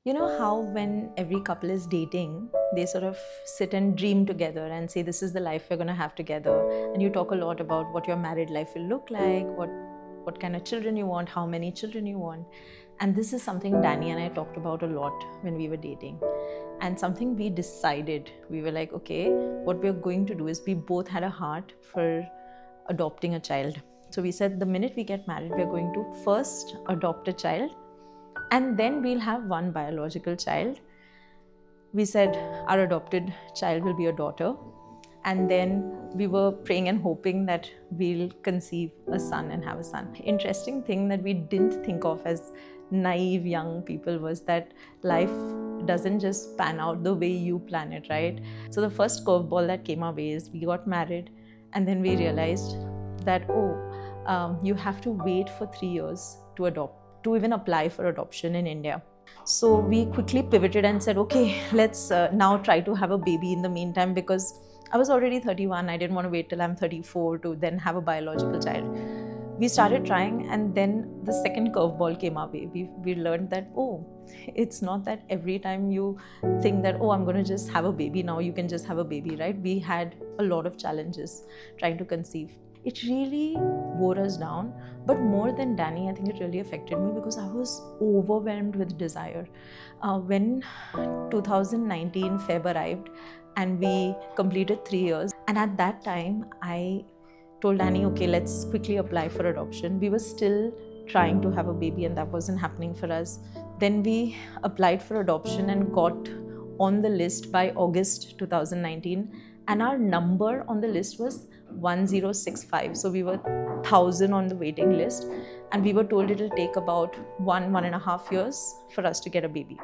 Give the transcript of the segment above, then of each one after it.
You know how when every couple is dating, they sort of sit and dream together and say, this is the life we're going to have together. And you talk a lot about what your married life will look like, what kind of children you want, how many children you want. And this is something Danny and I talked about a lot when we were dating. And something we decided, we were like, okay, what we're going to do is we both had a heart for adopting a child. So we said the minute we get married, we're going to first adopt a child and then we'll have one biological child. We said our adopted child will be a daughter, and then we were praying and hoping that we'll conceive a son and have a son. Interesting thing that we didn't think of as naive young people was that life doesn't just pan out the way you plan it, right? So the first curveball that came our way is we got married, and then we realized that you have to wait for 3 years to adopt, to even apply for adoption in India. So we quickly pivoted and said, okay, let's now try to have a baby in the meantime, because I was already 31. I didn't want to wait till I'm 34 to then have a biological child. We started trying, and then the second curveball came our way. We learned that, it's not that every time you think that, I'm going to just have a baby now, you can just have a baby, right? We had a lot of challenges trying to conceive. It really wore us down, but more than Danny, I think it really affected me because I was overwhelmed with desire. When 2019 Feb arrived and we completed 3 years, and at that time I told Danny, okay, let's quickly apply for adoption. We were still trying to have a baby and that wasn't happening for us. Then we applied for adoption and got on the list by August 2019, and our number on the list was 1065. So we were 1,000 on the waiting list, and we were told it'll take about 1.5 years for us to get a baby.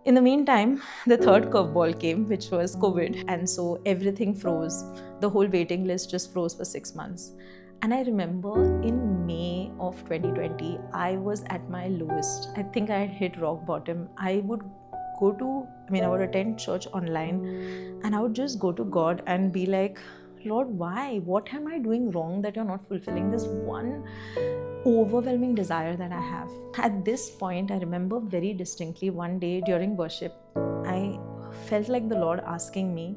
In the meantime, the third curveball came, which was COVID. And so everything froze. The whole waiting list just froze for 6 months. And I remember in May of 2020, I was at my lowest. I think I had hit rock bottom. I would attend church online, and I would just go to God and be like, Lord, why? What am I doing wrong that you're not fulfilling this one overwhelming desire that I have? At this point, I remember very distinctly one day during worship, I felt like the Lord asking me,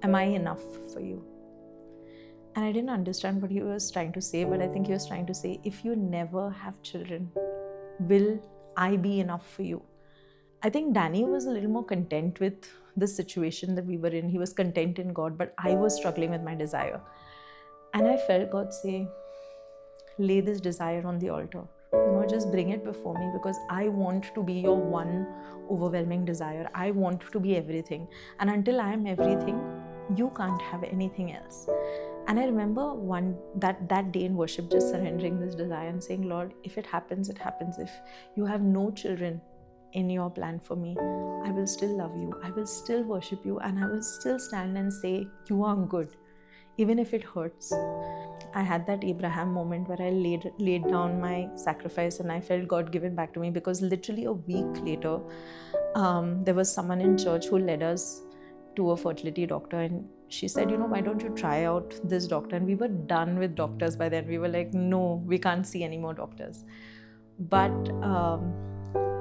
am I enough for you? And I didn't understand what he was trying to say, but I think he was trying to say, if you never have children, will I be enough for you? I think Danny was a little more content with the situation that we were in. He was content in God, but I was struggling with my desire. And I felt God say, lay this desire on the altar. Just bring it before me, because I want to be your one overwhelming desire. I want to be everything. And until I am everything, you can't have anything else. And I remember that day in worship, just surrendering this desire and saying, Lord, if it happens, it happens. If you have no children in your plan for me, I will still love you. I will still worship you, and I will still stand and say, you are good, even if it hurts. I had that Abraham moment where I laid down my sacrifice, and I felt God give it back to me, because literally a week later, there was someone in church who led us to a fertility doctor, and she said, why don't you try out this doctor? And we were done with doctors by then. We were like, no, we can't see any more doctors. But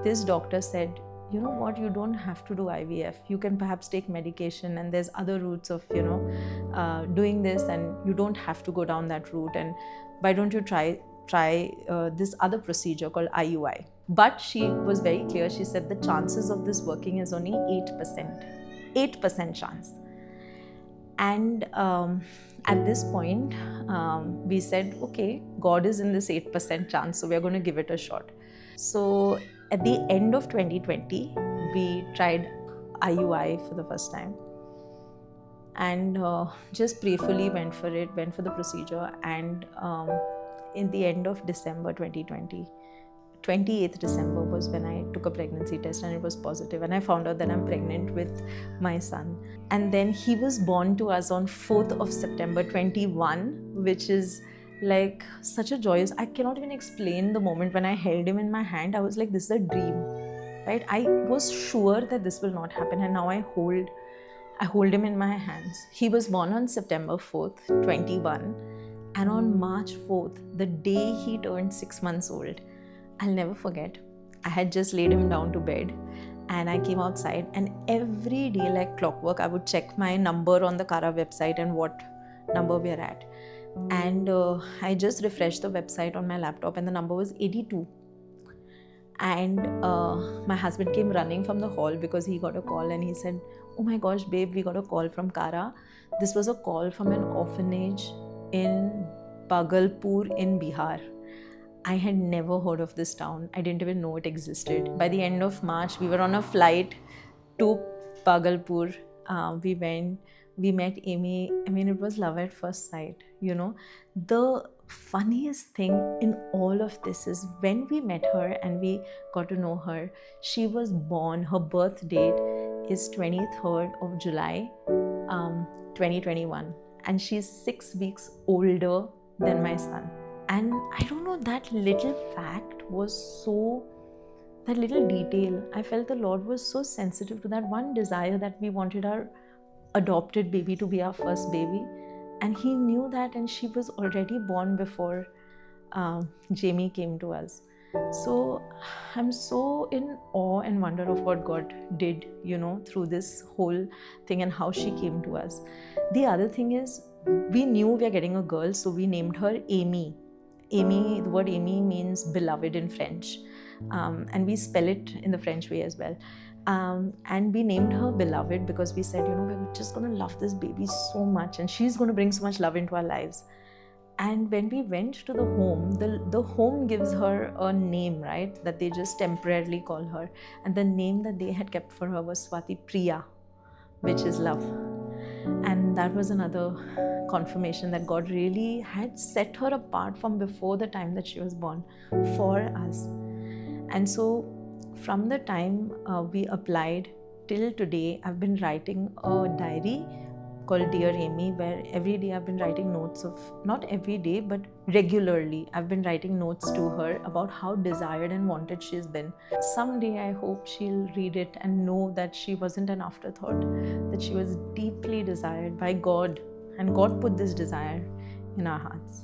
this doctor said, you know what, you don't have to do IVF. You can perhaps take medication, and there's other routes of, doing this, and you don't have to go down that route. And why don't you try this other procedure called IUI? But she was very clear. She said the chances of this working is only 8% chance. And at this point, we said, okay, God is in this 8% chance, so we're going to give it a shot. So at the end of 2020, we tried IUI for the first time, and just prayerfully went for the procedure. And in the end of December 2020, 28th December was when I took a pregnancy test, and it was positive, and I found out that I'm pregnant with my son. And then he was born to us on 4th of September 21, which is like such a joyous, I cannot even explain the moment when I held him in my hand. I was like, this is a dream, right? I was sure that this will not happen, and now I hold him in my hands. He was born on September 4th, 21, and on March 4th, the day he turned 6 months old, I'll never forget. I had just laid him down to bed, And I came outside, and every day, like clockwork, I would check my number on the Kara website and what number we are at. And I just refreshed the website on my laptop, and the number was 82. And my husband came running from the hall because he got a call, and he said, "Oh my gosh, babe, we got a call from Kara. This was a call from an orphanage in Bhagalpur in Bihar." I had never heard of this town. I didn't even know it existed. By the end of March, we were on a flight to Bhagalpur. We went, we met Amy. I mean, it was love at first sight, you know. The funniest thing in all of this is when we met her and we got to know her, she was born, her birth date is 23rd of July, 2021. And she's 6 weeks older than my son. And I don't know, that little fact was so, that little detail, I felt the Lord was so sensitive to that one desire that we wanted our adopted baby to be our first baby. And He knew that, and she was already born before Jamie came to us. So I'm so in awe and wonder of what God did, you know, through this whole thing and how she came to us. The other thing is, we knew we are getting a girl, so we named her Amy. Amy, the word Amy means beloved in French, and we spell it in the French way as well. And we named her Beloved because we said, you know, we're just going to love this baby so much, and she's going to bring so much love into our lives. And when we went to the home, the home gives her a name, right, that they just temporarily call her. And the name that they had kept for her was Swati Priya, which is love. And that was another confirmation that God really had set her apart from before the time that she was born for us. And so from the time we applied till today, I've been writing a diary called Dear Amy, where every day I've been writing notes of, not every day, but regularly, I've been writing notes to her about how desired and wanted she's been. Someday I hope she'll read it and know that she wasn't an afterthought, that she was deeply desired by God, and God put this desire in our hearts.